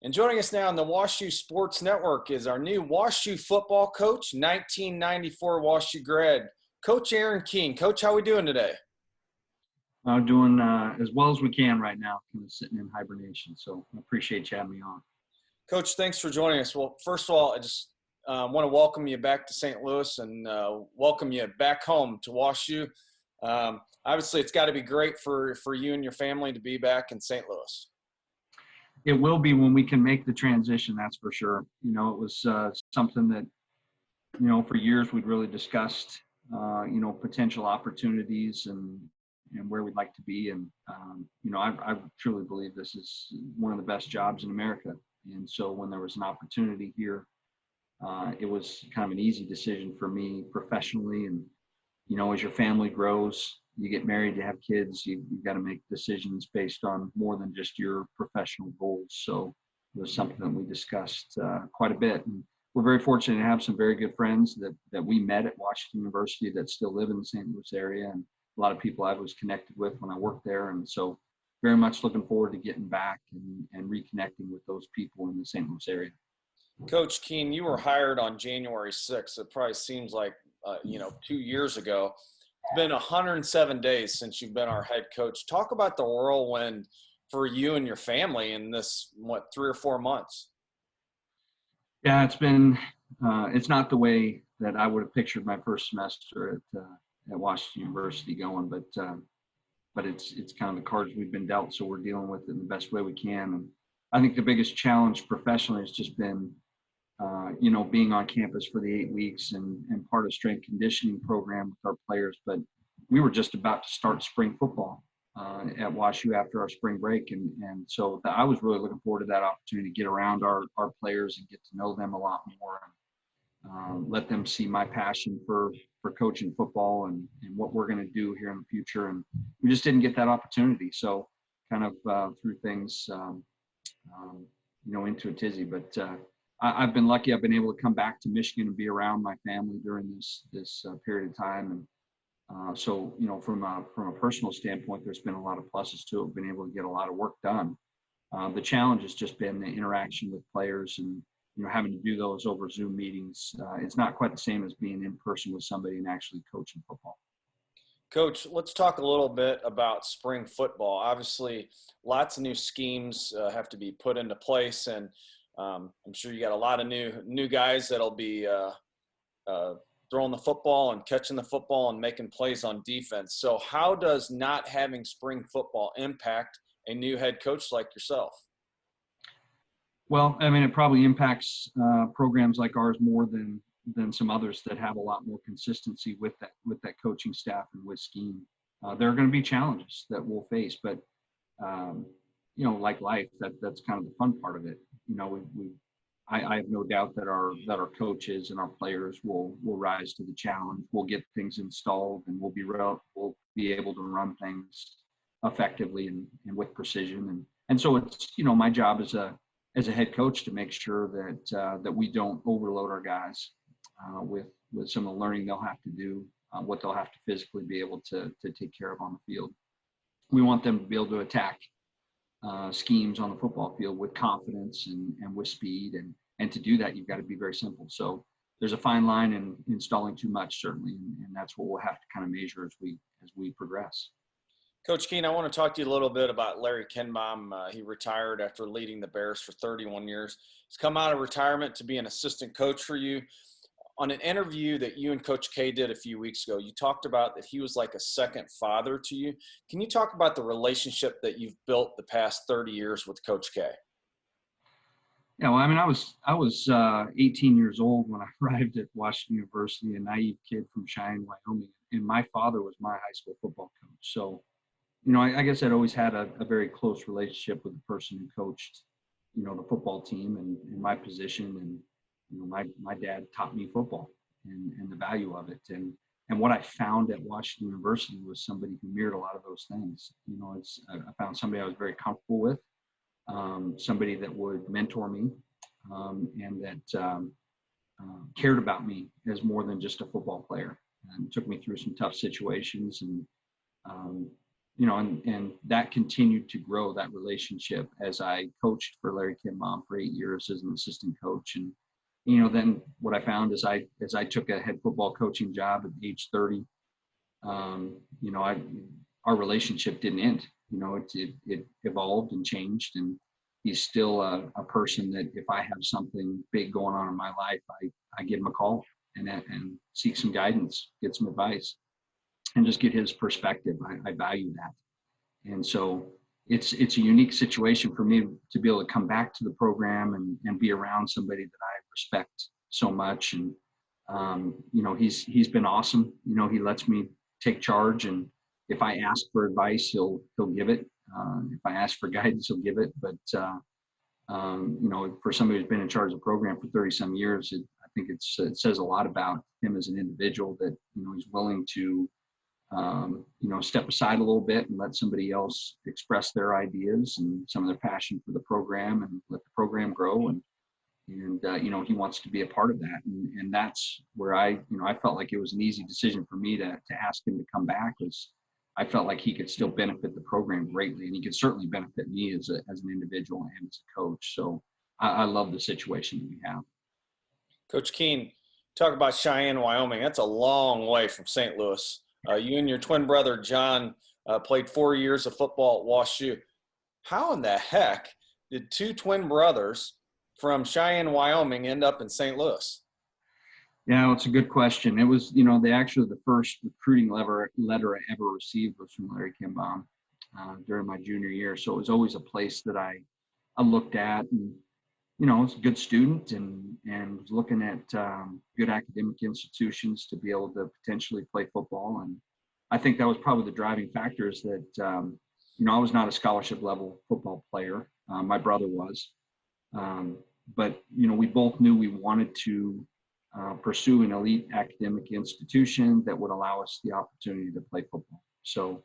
And joining us now on the WashU Sports Network is our new WashU football coach, 1994 WashU grad, Coach Aaron Keene. Coach, how are we doing today? I'm doing as well as we can right now, kind of sitting in hibernation. So I appreciate you having me on. Coach, thanks for joining us. Well, first of all, I just want to welcome you back to St. Louis and welcome you back home to WashU. Obviously, it's got to be great for you and your family to be back in St. Louis. It will be when we can make the transition, that's for sure. You know, it was something that, you know, for years we'd really discussed, you know, potential opportunities and where we'd like to be. And, you know, I truly believe this is one of the best jobs in America. And so when there was an opportunity here, it was kind of an easy decision for me professionally. And, you know, as your family grows, you get married, you have kids, you've got to make decisions based on more than just your professional goals. So it was something that we discussed quite a bit. And we're very fortunate to have some very good friends that we met at Washington University that still live in the St. Louis area, and a lot of people I was connected with when I worked there. And so very much looking forward to getting back and reconnecting with those people in the St. Louis area. Coach Keene, you were hired on January 6th. It probably seems like, 2 years ago. It's been 107 days since you've been our head coach. Talk about the whirlwind for you and your family in this, 3 or 4 months? Yeah, it's been, it's not the way that I would have pictured my first semester at Washington University going, but it's kind of the cards we've been dealt, so we're dealing with it in the best way we can. And I think the biggest challenge professionally has just been, you know, being on campus for the 8 weeks and part of strength conditioning program with our players. But we were just about to start spring football at WashU after our spring break. And so I was really looking forward to that opportunity to get around our players and get to know them a lot more and let them see my passion for coaching football and what we're going to do here in the future. And we just didn't get that opportunity. So kind of threw things, you know, into a tizzy. But I've been lucky. I've been able to come back to Michigan and be around my family during this period of time. And so, you know, from a personal standpoint, there's been a lot of pluses to it. Been able to get a lot of work done. The challenge has just been the interaction with players and, you know, having to do those over Zoom meetings. It's not quite the same as being in person with somebody and actually coaching football. Coach, let's talk a little bit about spring football. Obviously, lots of new schemes have to be put into place, and I'm sure you got a lot of new guys that'll be throwing the football and catching the football and making plays on defense. So how does not having spring football impact a new head coach like yourself? Well, I mean, it probably impacts programs like ours more than some others that have a lot more consistency with that coaching staff and with scheme. There are going to be challenges that we'll face, but you know, like life, that's kind of the fun part of it. You know, I have no doubt that our coaches and our players will rise to the challenge. We'll get things installed, and we'll be able to run things effectively and with precision. And so it's, you know, my job as a head coach to make sure that we don't overload our guys with some of the learning they'll have to do, what they'll have to physically be able to take care of on the field. We want them to be able to attack schemes on the football field with confidence and with speed. And to do that, you've got to be very simple. So there's a fine line in installing too much, certainly. And that's what we'll have to kind of measure as we progress. Coach Keene, I want to talk to you a little bit about Larry Kindbom. He retired after leading the Bears for 31 years. He's come out of retirement to be an assistant coach for you. On an interview that you and Coach K did a few weeks ago, you talked about that he was like a second father to you. Can you talk about the relationship that you've built the past 30 years with Coach K? Yeah, well, I mean, I was 18 years old when I arrived at Washington University, a naive kid from Cheyenne, Wyoming, and my father was my high school football coach. So, you know, I guess I'd always had a very close relationship with the person who coached, you know, the football team and my position. And, you know, my dad taught me football and the value of it. And what I found at Washington University was somebody who mirrored a lot of those things. You know, I found somebody I was very comfortable with, somebody that would mentor me and that cared about me as more than just a football player, and took me through some tough situations and and that continued to grow, that relationship, as I coached for Larry Kindbom for 8 years as an assistant coach. And, then what I found is as I took a head football coaching job at age 30, our relationship didn't end. It evolved and changed, and he's still a person that if I have something big going on in my life, I give him a call and seek some guidance, get some advice, and just get his perspective. I value that. And so it's a unique situation for me to be able to come back to the program and be around somebody that I respect so much. And, he's been awesome. He lets me take charge, and if I ask for advice, he'll give it. If I ask for guidance, he'll give it. But, for somebody who's been in charge of the program for 30 some years, I think it says a lot about him as an individual that, he's willing to, step aside a little bit and let somebody else express their ideas and some of their passion for the program and let the program grow. And he wants to be a part of that. And that's where I felt like it was an easy decision for me to ask him to come back, because I felt like he could still benefit the program greatly, and he could certainly benefit me as an individual and as a coach. So I love the situation that we have. Coach Keen, talk about Cheyenne, Wyoming. That's a long way from St. Louis. You and your twin brother, John, played 4 years of football at WashU. How in the heck did two twin brothers from Cheyenne, Wyoming end up in St. Louis? Yeah, it's a good question. It was, the first recruiting letter I ever received was from Larry Kindbom during my junior year. So it was always a place that I looked at, and, I was a good student and was looking at good academic institutions to be able to potentially play football. And I think that was probably the driving factors that, I was not a scholarship level football player. My brother was. But, we both knew we wanted to pursue an elite academic institution that would allow us the opportunity to play football. So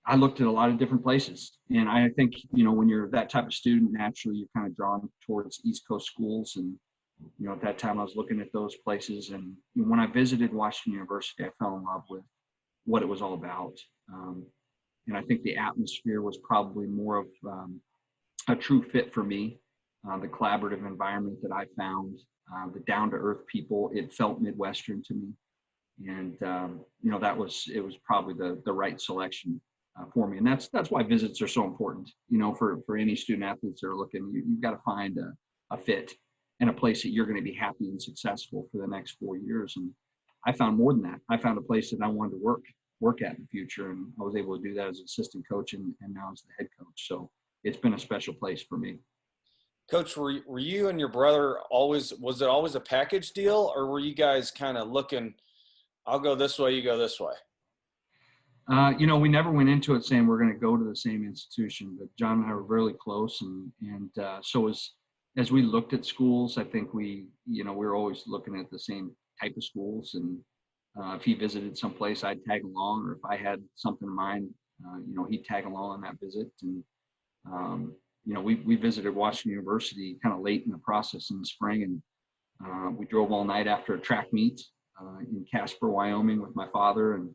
I looked at a lot of different places. And I think, when you're that type of student, naturally you're kind of drawn towards East Coast schools. And, at that time I was looking at those places. And when I visited Washington University, I fell in love with what it was all about. And I think the atmosphere was probably more of a true fit for me. The collaborative environment that I found, the down-to-earth people, it felt Midwestern to me. And, it was probably the right selection for me. And that's why visits are so important, for any student athletes that are looking. You've got to find a fit and a place that you're going to be happy and successful for the next 4 years. And I found more than that. I found a place that I wanted to work at in the future. And I was able to do that as assistant coach and now as the head coach. So it's been a special place for me. Coach, were you and your brother was it always a package deal, or were you guys kind of looking, I'll go this way, you go this way? We never went into it saying we're going to go to the same institution, but John and I were really close. And so as we looked at schools, I think we were always looking at the same type of schools. And if he visited someplace, I'd tag along, or if I had something in mind, he'd tag along on that visit. And, we visited Washington University kind of late in the process in the spring, and we drove all night after a track meet in Casper, Wyoming with my father, and,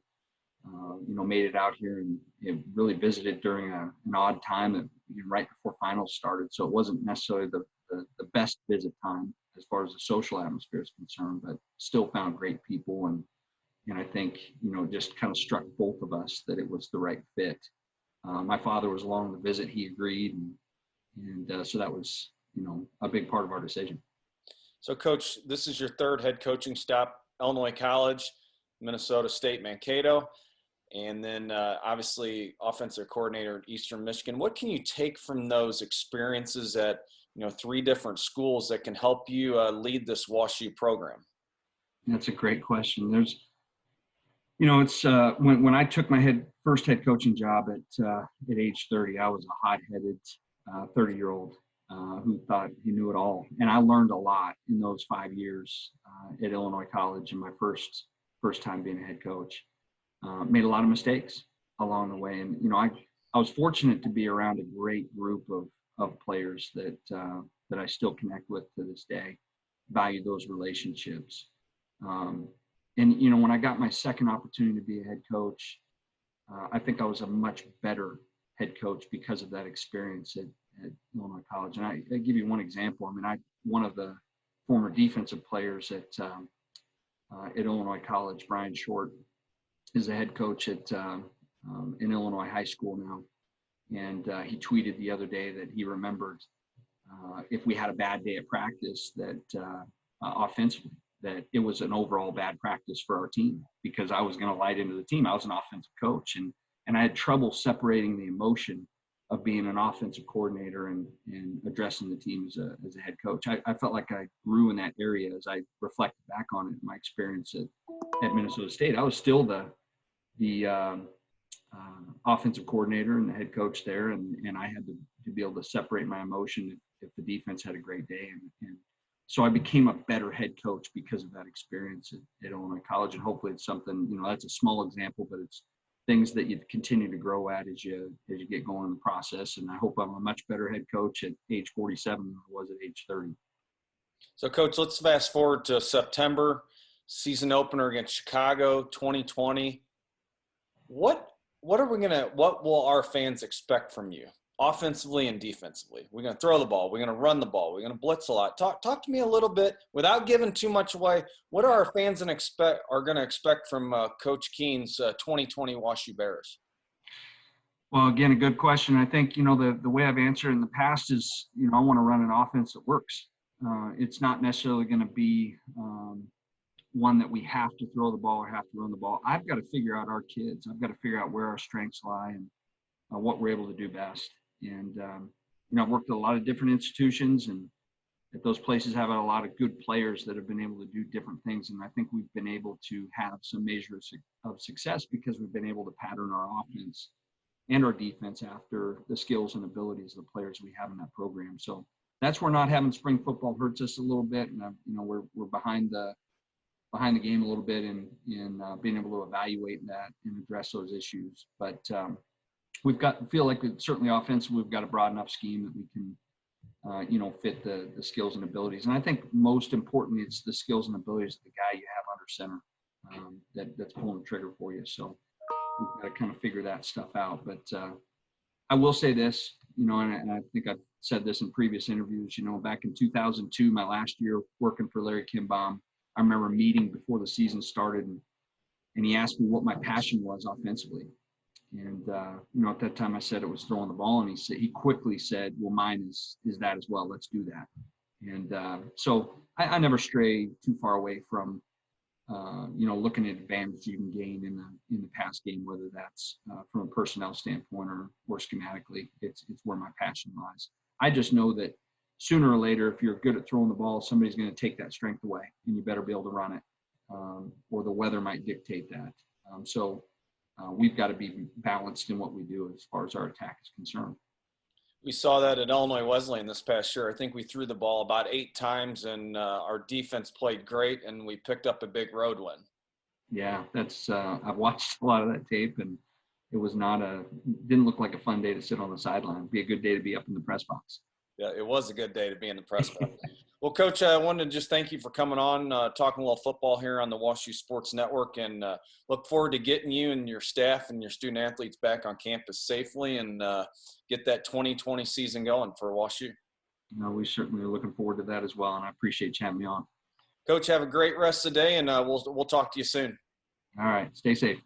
made it out here and really visited during an odd time and right before finals started. So it wasn't necessarily the best visit time as far as the social atmosphere is concerned, but still found great people. And I think, just kind of struck both of us that it was the right fit. My father was along the visit. He agreed. And so that was, a big part of our decision. So, Coach, this is your third head coaching stop: Illinois College, Minnesota State Mankato, and then obviously offensive coordinator at Eastern Michigan. What can you take from those experiences at, 3 different schools that can help you lead this WashU program? That's a great question. There's, it's when I took my first head coaching job at age 30, I was a hot-headed 30-year-old who thought he knew it all. And I learned a lot in those 5 years at Illinois College in my first time being a head coach. Made a lot of mistakes along the way. And, I was fortunate to be around a great group of players that I still connect with to this day, value those relationships. And, when I got my second opportunity to be a head coach, I think I was a much better head coach because of that experience at Illinois College. And I give you one example. I mean, one of the former defensive players at Illinois College, Brian Short, is a head coach in Illinois high school now. And he tweeted the other day that he remembered if we had a bad day at practice that offensively, that it was an overall bad practice for our team because I was going to light into the team. I was an offensive coach, and I had trouble separating the emotion of being an offensive coordinator and addressing the team as a head coach. I felt like I grew in that area as I reflected back on it, my experience at Minnesota State. I was still the offensive coordinator and the head coach there, and I had to be able to separate my emotion if the defense had a great day. And so I became a better head coach because of that experience at Illinois College. And hopefully it's something, that's a small example, but it's things that you continue to grow at as you get going in the process. And I hope I'm a much better head coach at age 47 than I was at age 30. So, Coach, let's fast forward to September, season opener against Chicago, 2020. What will our fans expect from you, offensively and defensively? We're going to throw the ball. We're going to run the ball. We're going to blitz a lot. Talk to me a little bit without giving too much away. What are our fans are going to expect from Coach Keen's 2020 WashU Bears? Well, again, a good question. I think, the way I've answered in the past is, I want to run an offense that works. It's not necessarily going to be one that we have to throw the ball or have to run the ball. I've got to figure out our kids. I've got to figure out where our strengths lie and what we're able to do best. And, I've worked at a lot of different institutions, and at those places have a lot of good players that have been able to do different things. And I think we've been able to have some measure of success because we've been able to pattern our offense and our defense after the skills and abilities of the players we have in that program. So that's where not having spring football hurts us a little bit. And, we're behind the game a little bit in being able to evaluate that and address those issues. But feel like certainly offensively, we've got a broad enough scheme that we can, fit the skills and abilities. And I think most importantly, it's the skills and abilities of the guy you have under center that's pulling the trigger for you. So we've got to kind of figure that stuff out. But I will say this, and I think I've said this in previous interviews, back in 2002, my last year working for Larry Kindbom, I remember a meeting before the season started, and he asked me what my passion was offensively. And, at that time I said it was throwing the ball, and he quickly said, well, mine is that as well. Let's do that. And so I never stray too far away from, looking at advantage you can gain in the pass game, whether that's from a personnel standpoint or schematically. It's where my passion lies. I just know that sooner or later, if you're good at throwing the ball, somebody's going to take that strength away, and you better be able to run it, or the weather might dictate that. So we've got to be balanced in what we do as far as our attack is concerned. We saw that at Illinois Wesleyan this past year. I think we threw the ball about 8 times, and our defense played great, and we picked up a big road win. Yeah, that's I've watched a lot of that tape, and it was didn't look like a fun day to sit on the sideline. It'd be a good day to be up in the press box. Yeah, it was a good day to be in the press box. Well, Coach, I wanted to just thank you for coming on, talking a little football here on the WashU Sports Network, and look forward to getting you and your staff and your student athletes back on campus safely and get that 2020 season going for WashU. We certainly are looking forward to that as well, and I appreciate you having me on. Coach, have a great rest of the day, and we'll talk to you soon. All right. Stay safe.